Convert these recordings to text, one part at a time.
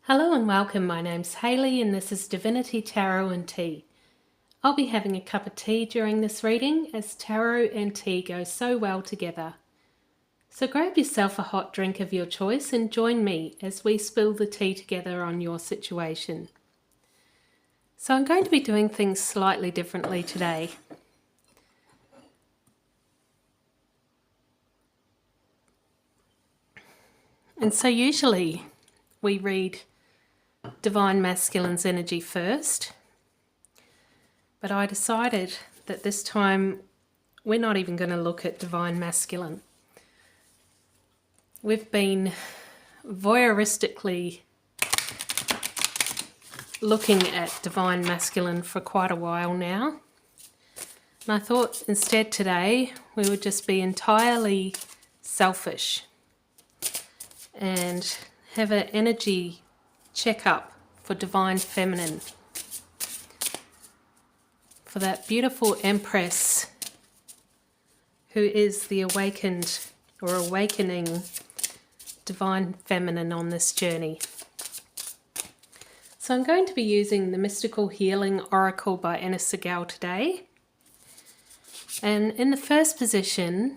Hello and welcome, my name's Hayley and this is Divinity Tarot and Tea. I'll be having a cup of tea during this reading as tarot and tea go so well together. So grab yourself a hot drink of your choice and join me as we spill the tea together on your situation. So I'm going to be doing things slightly differently today. And so usually we read Divine Masculine's energy first, but I decided that this time we're not even going to look at Divine Masculine. We've been voyeuristically looking at Divine Masculine for quite a while now, and I thought instead today we would just be entirely selfish and have an energy checkup for Divine Feminine, for that beautiful Empress who is the awakened or awakening Divine Feminine on this journey. So I'm going to be using the Mystical Healing Oracle by Anna Segal today. And in the first position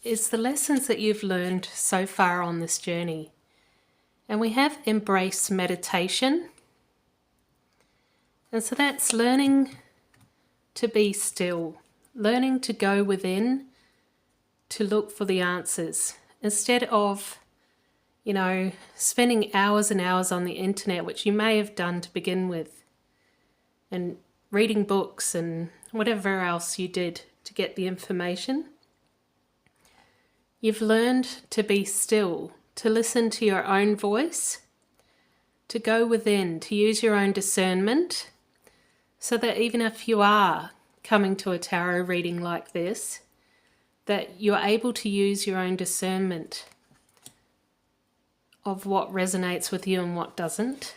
is the lessons that you've learned so far on this journey. And we have embrace meditation. And so that's learning to be still, learning to go within to look for the answers instead of, spending hours and hours on the internet, which you may have done to begin with, and reading books and whatever else you did to get the information. You've learned to be still, to listen to your own voice, to go within, to use your own discernment, so that even if you are coming to a tarot reading like this, that you're able to use your own discernment of what resonates with you and what doesn't.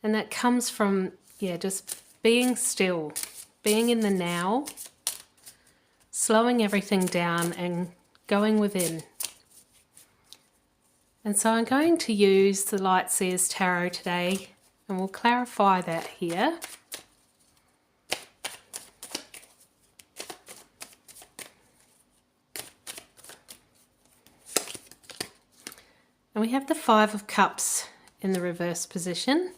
And that comes from, just being still, being in the now, slowing everything down and going within. And so I'm going to use the Light Seers Tarot today, and we'll clarify that here. And we have the Five of Cups in the reverse position.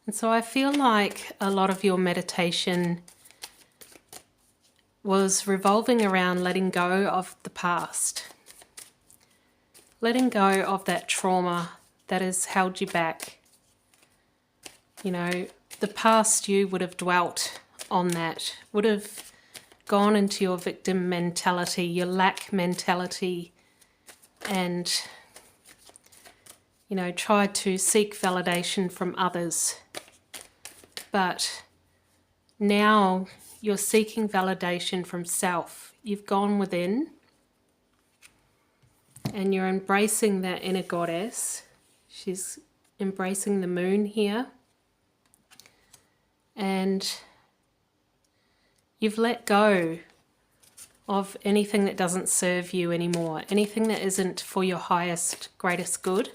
And so I feel like a lot of your meditation was revolving around letting go of the past. Letting go of that trauma that has held you back. The past you would have dwelt on that, would have gone into your victim mentality, your lack mentality, and, tried to seek validation from others. But now you're seeking validation from self. You've gone within and you're embracing that inner goddess. She's embracing the moon here. And you've let go of anything that doesn't serve you anymore, anything that isn't for your highest, greatest good.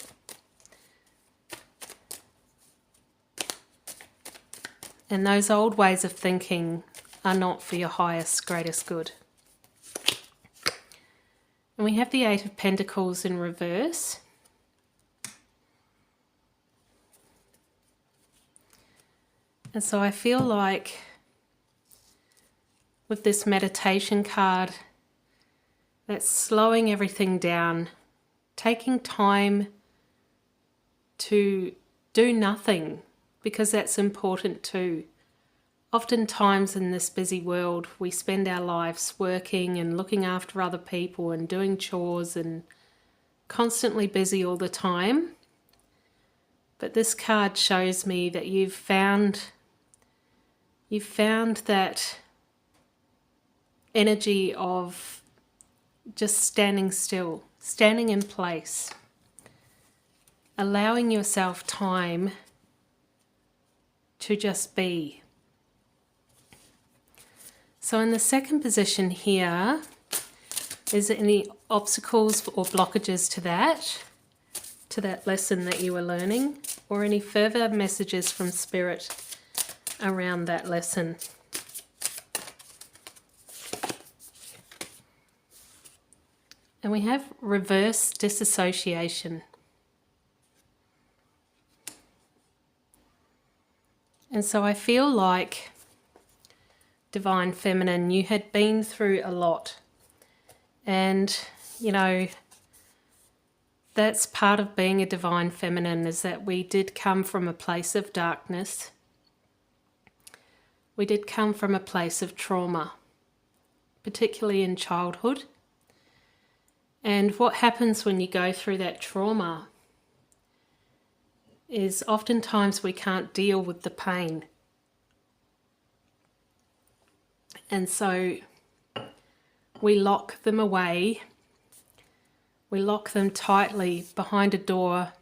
And those old ways of thinking are not for your highest, greatest good. And we have the Eight of Pentacles in reverse. And so I feel like with this meditation card, that's slowing everything down, taking time to do nothing, because that's important too. Oftentimes in this busy world, we spend our lives working and looking after other people and doing chores and constantly busy all the time. But this card shows me that you've found that energy of just standing still, standing in place, allowing yourself time to just be. So in the second position here, Is there any obstacles or blockages to that lesson that you were learning, or any further messages from Spirit around that lesson? And we have reverse disassociation. And so I feel like, Divine Feminine, you had been through a lot. And, you know, that's part of being a Divine Feminine, is that we did come from a place of darkness. We did come from a place of trauma, particularly in childhood. And what happens when you go through that trauma is oftentimes we can't deal with the pain. And so we lock them away. We lock them tightly behind a door,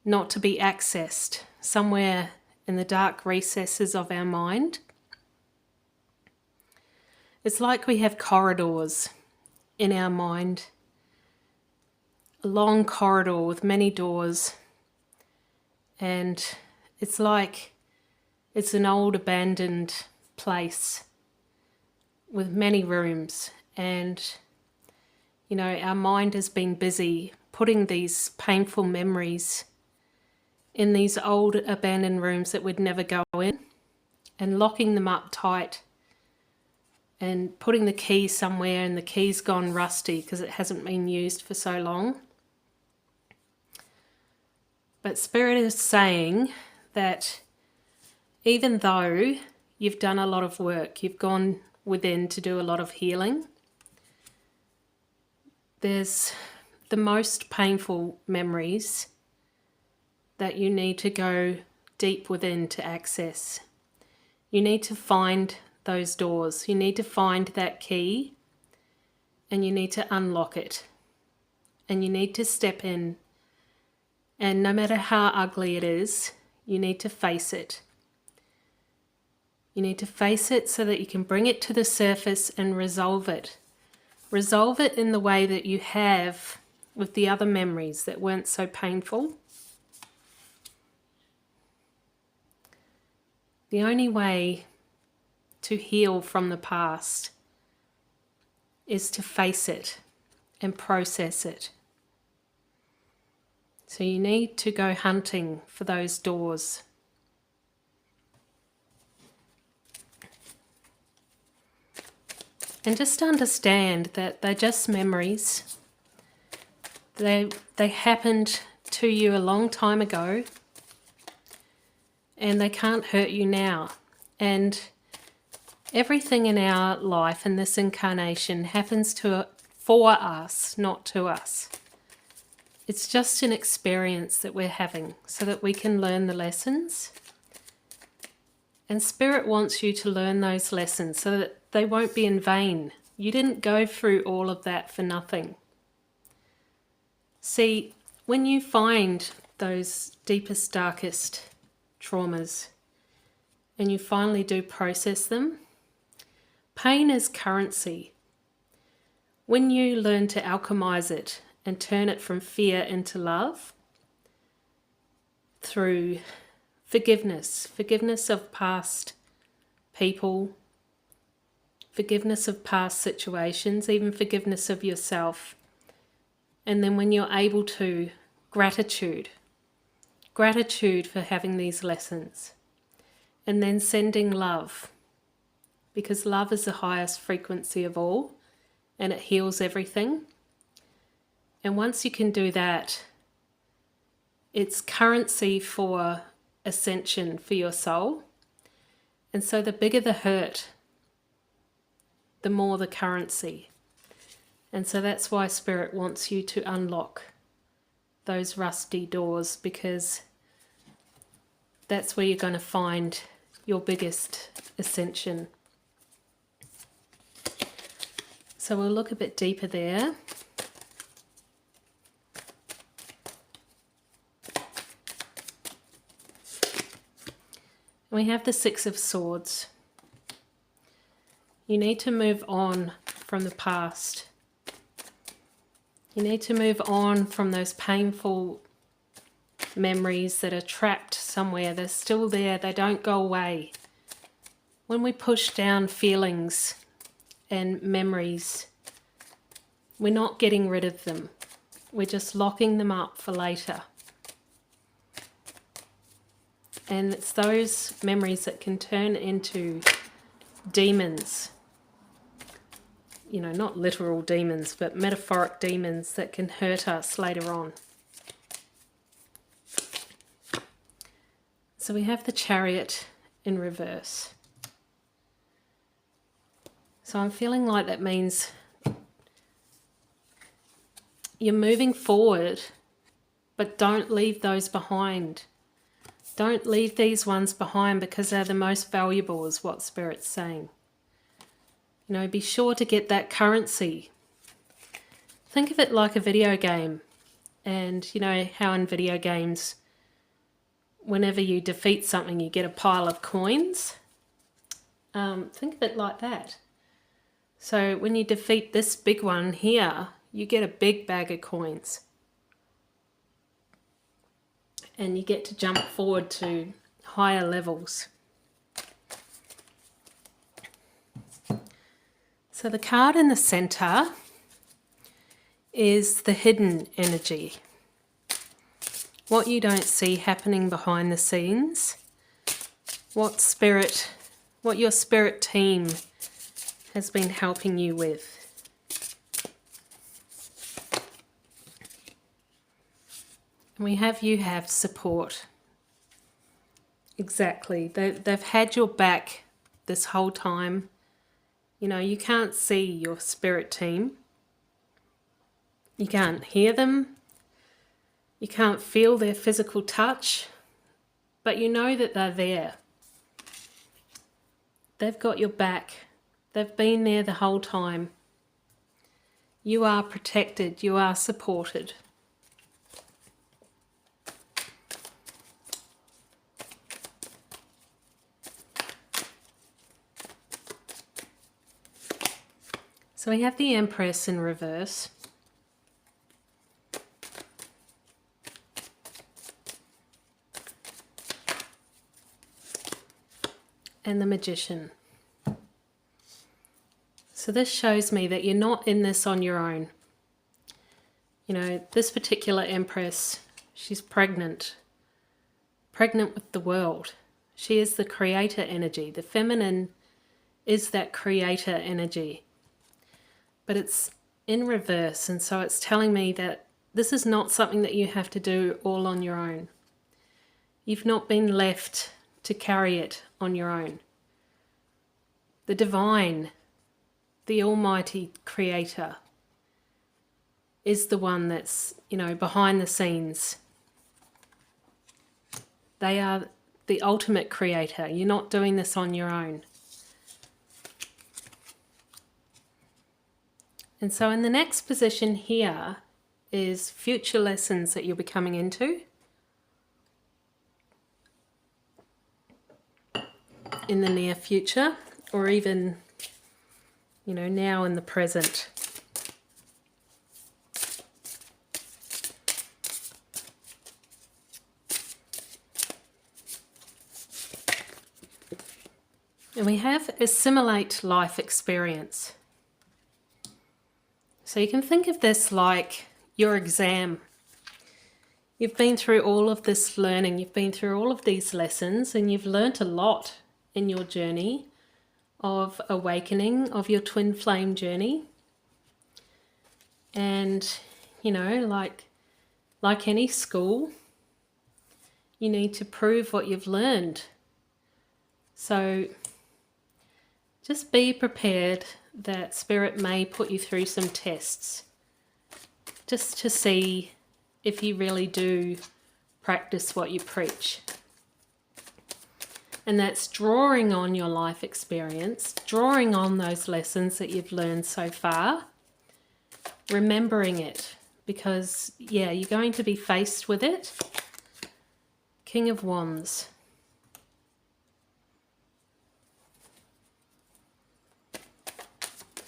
not to be accessed, somewhere in the dark recesses of our mind. It's like we have corridors in our mind, a long corridor with many doors, and it's like it's an old abandoned place with many rooms, and you know, our mind has been busy putting these painful memories in these old abandoned rooms that we'd never go in, and locking them up tight and putting the key somewhere, and the key's gone rusty because it hasn't been used for so long. But Spirit is saying that even though you've done a lot of work, you've gone within to do a lot of healing, there's the most painful memories that you need to go deep within to access. You need to find those doors. You need to find that key, and you need to unlock it. And you need to step in, and no matter how ugly it is, you need to face it. You need to face it so that you can bring it to the surface and resolve it. Resolve it in the way that you have with the other memories that weren't so painful. The only way to heal from the past is to face it and process it. So you need to go hunting for those doors. And just understand that they're just memories. They happened to you a long time ago, and they can't hurt you now. And everything in our life in this incarnation happens for us, not to us. It's just an experience that we're having so that we can learn the lessons. And Spirit wants you to learn those lessons so that they won't be in vain. You didn't go through all of that for nothing. See, when you find those deepest, darkest traumas and you finally do process them, pain is currency. When you learn to alchemize it and turn it from fear into love through forgiveness of past people, forgiveness of past situations, even forgiveness of yourself. And then when you're able to, gratitude for having these lessons. And then sending love, because love is the highest frequency of all, and it heals everything. And once you can do that, it's currency for ascension for your soul. And so the bigger the hurt, the more the currency. And so that's why Spirit wants you to unlock those rusty doors, because that's where you're going to find your biggest ascension. So we'll look a bit deeper there. We have the Six of Swords. You need to move on from the past. You need to move on from those painful memories that are trapped somewhere. They're still there. They don't go away. When we push down feelings and memories, we're not getting rid of them. We're just locking them up for later. And it's those memories that can turn into demons. You know, not literal demons, but metaphoric demons that can hurt us later on. So we have the Chariot in reverse. So I'm feeling like that means you're moving forward, but don't leave those behind. Don't leave these ones behind because they're the most valuable, is what Spirit's saying. You know, be sure to get that currency. Think of it like a video game. And you know how in video games, whenever you defeat something, you get a pile of coins. Think of it like that. So when you defeat this big one here, you get a big bag of coins. And you get to jump forward to higher levels. So the card in the center is the hidden energy. What you don't see happening behind the scenes. What your spirit team has been helping you with. And you have support. Exactly. They've had your back this whole time. You know, you can't see your spirit team. You can't hear them. You can't feel their physical touch. But you know that they're there. They've got your back. They've been there the whole time. You are protected. You are supported. So we have the Empress in reverse. And the Magician. So this shows me that you're not in this on your own. You know, this particular Empress, she's pregnant. Pregnant with the world. She is the creator energy. The feminine is that creator energy. But it's in reverse, and so it's telling me that this is not something that you have to do all on your own. You've not been left to carry it on your own. The divine, the almighty creator, is the one that's, you know, behind the scenes. They are the ultimate creator. You're not doing this on your own. And so in the next position here is future lessons that you'll be coming into. In the near future, or even, you know, now in the present. And we have assimilate life experience. So you can think of this like your exam. You've been through all of this learning, you've been through all of these lessons, and you've learnt a lot in your journey of awakening, of your twin flame journey. And, you know, like any school, you need to prove what you've learned. So just be prepared that Spirit may put you through some tests just to see if you really do practice what you preach. And that's drawing on your life experience, drawing on those lessons that you've learned so far, remembering it, because, yeah, you're going to be faced with it. King of Wands.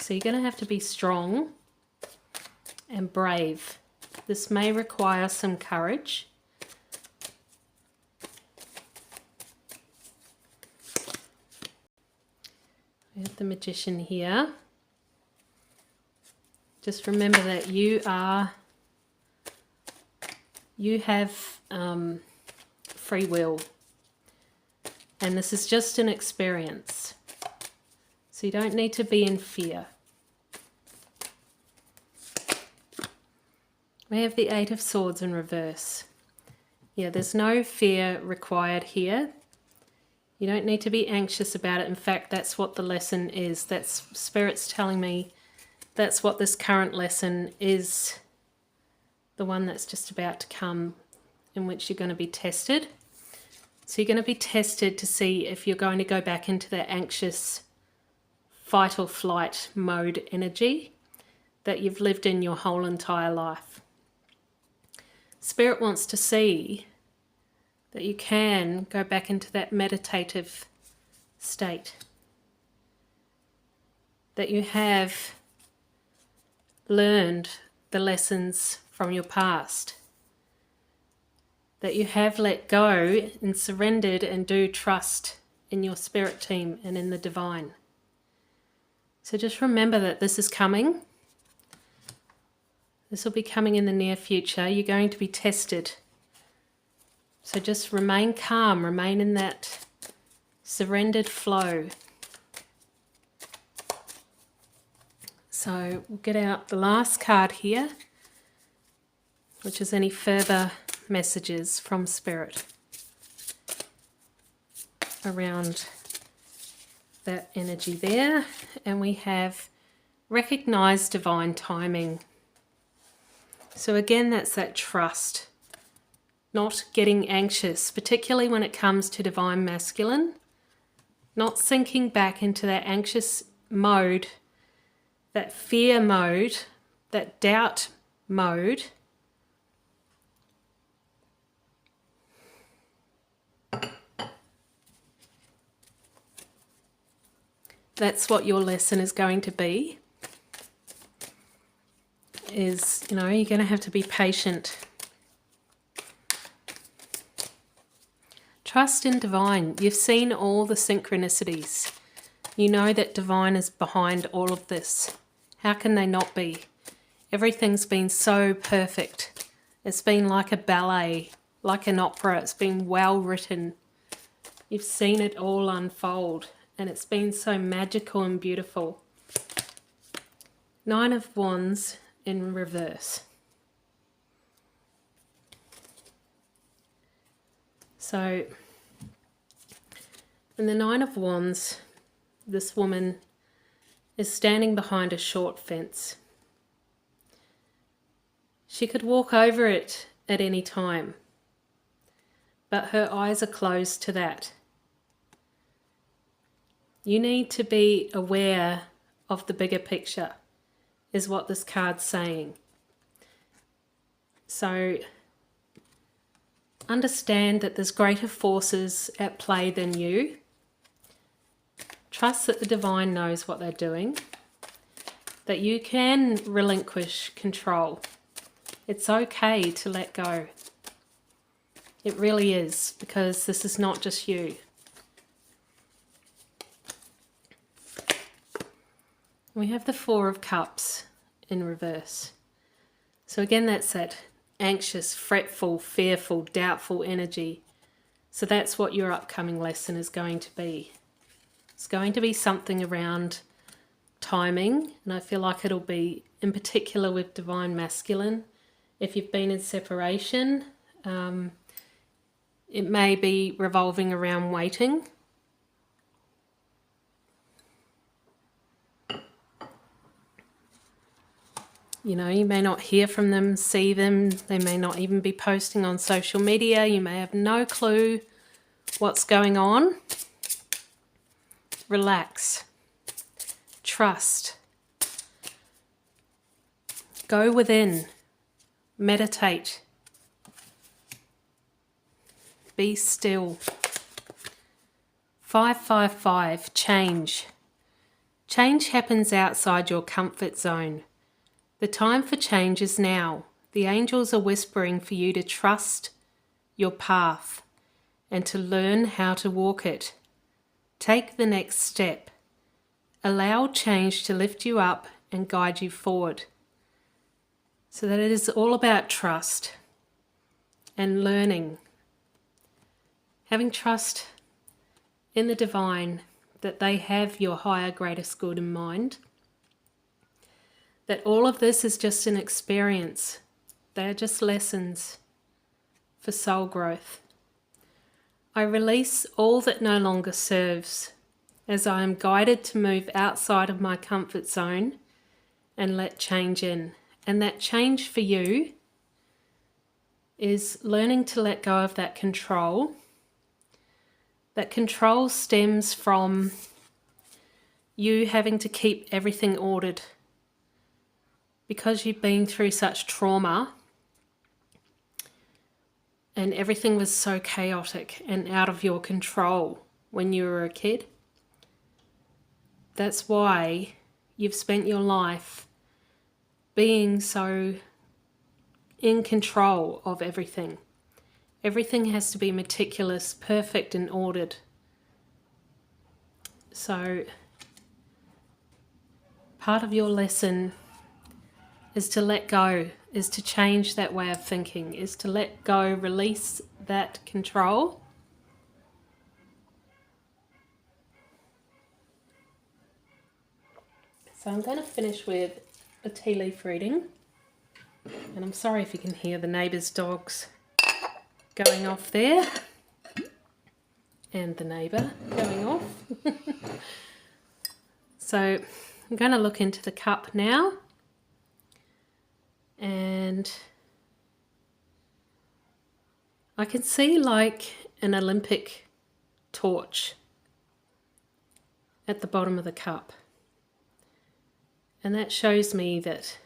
So you're going to have to be strong and brave. This may require some courage. We have the Magician here. Just remember that you have free will, and this is just an experience. So you don't need to be in fear. We have the Eight of Swords in reverse. Yeah, there's no fear required here. You don't need to be anxious about it. In fact, that's what the lesson is. That's Spirit's telling me that's what this current lesson is, the one that's just about to come, in which you're going to be tested. So you're going to be tested to see if you're going to go back into that anxious fight or flight mode energy that you've lived in your whole entire life. Spirit wants to see that you can go back into that meditative state, that you have learned the lessons from your past, that you have let go and surrendered and do trust in your spirit team and in the divine. So just remember that this is coming. This will be coming in the near future. You're going to be tested. So just remain calm, remain in that surrendered flow. So we'll get out the last card here, which is any further messages from Spirit around that energy there. And we have recognize divine timing. So again, that's that trust. Not getting anxious, particularly when it comes to divine masculine, not sinking back into that anxious mode, that fear mode, that doubt mode. That's what your lesson is going to be. You're going to have to be patient. Trust in divine. You've seen all the synchronicities. You know that divine is behind all of this. How can they not be? Everything's been so perfect. It's been like a ballet, like an opera. It's been well written. You've seen it all unfold, and it's been so magical and beautiful. Nine of Wands in reverse. So, in the Nine of Wands, this woman is standing behind a short fence. She could walk over it at any time, but her eyes are closed to that. You need to be aware of the bigger picture, is what this card's saying. So, understand that there's greater forces at play than you. Trust that the divine knows what they're doing, that you can relinquish control. It's okay to let go. It really is, because this is not just you. We have the Four of Cups in reverse. So again, that's that anxious, fretful, fearful, doubtful energy. So that's what your upcoming lesson is going to be. It's going to be something around timing, and I feel like it'll be in particular with divine masculine. If you've been in separation, it may be revolving around waiting. You may not hear from them, see them. They may not even be posting on social media. You may have no clue what's going on. Relax. Trust. Go within. Meditate. Be still. 555, change. Change happens outside your comfort zone. The time for change is now. The angels are whispering for you to trust your path and to learn how to walk it. Take the next step. Allow change to lift you up and guide you forward. So that it is all about trust and learning. Having trust in the divine, that they have your higher, greatest good in mind. That all of this is just an experience. They are just lessons for soul growth. I release all that no longer serves as I am guided to move outside of my comfort zone and let change in. And that change for you is learning to let go of that control. That control stems from you having to keep everything ordered because you've been through such trauma and everything was so chaotic and out of your control when you were a kid. That's why you've spent your life being so in control of everything. Everything has to be meticulous, perfect and ordered. So part of your lesson is to let go, is to change that way of thinking, is to let go, release that control. So I'm going to finish with a tea leaf reading. And I'm sorry if you can hear the neighbour's dogs going off there. And the neighbour going off. So I'm going to look into the cup now. And I can see like an Olympic torch at the bottom of the cup. And that shows me that,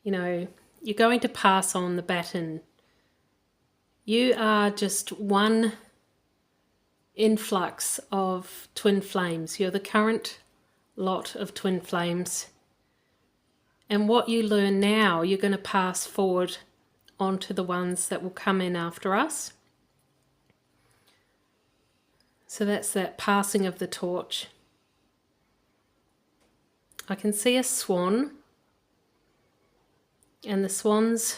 you know, you're going to pass on the baton. You are just one influx of twin flames. You're the current lot of twin flames. And what you learn now, you're going to pass forward onto the ones that will come in after us. So that's that passing of the torch. I can see a swan. And the swans,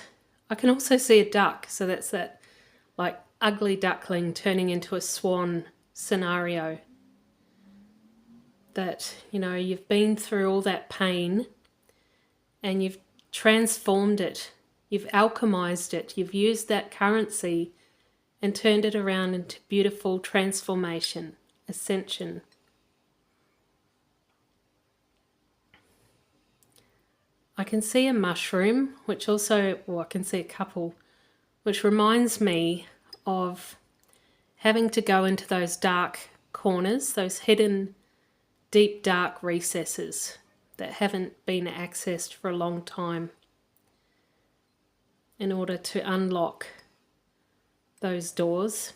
I can also see a duck. So that's that like ugly duckling turning into a swan scenario. That, you know, you've been through all that pain and you've transformed it. You've alchemized it. You've used that currency and turned it around into beautiful transformation, ascension. I can see a mushroom, which also, well, I can see a couple, which reminds me of having to go into those dark corners, those hidden, deep, dark recesses that haven't been accessed for a long time in order to unlock those doors.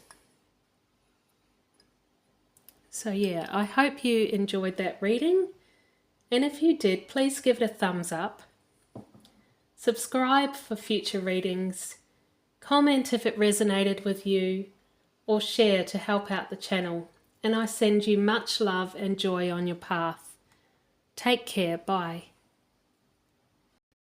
So yeah, I hope you enjoyed that reading. And if you did, please give it a thumbs up. Subscribe for future readings. Comment if it resonated with you, or share to help out the channel. And I send you much love and joy on your path. Take care. Bye.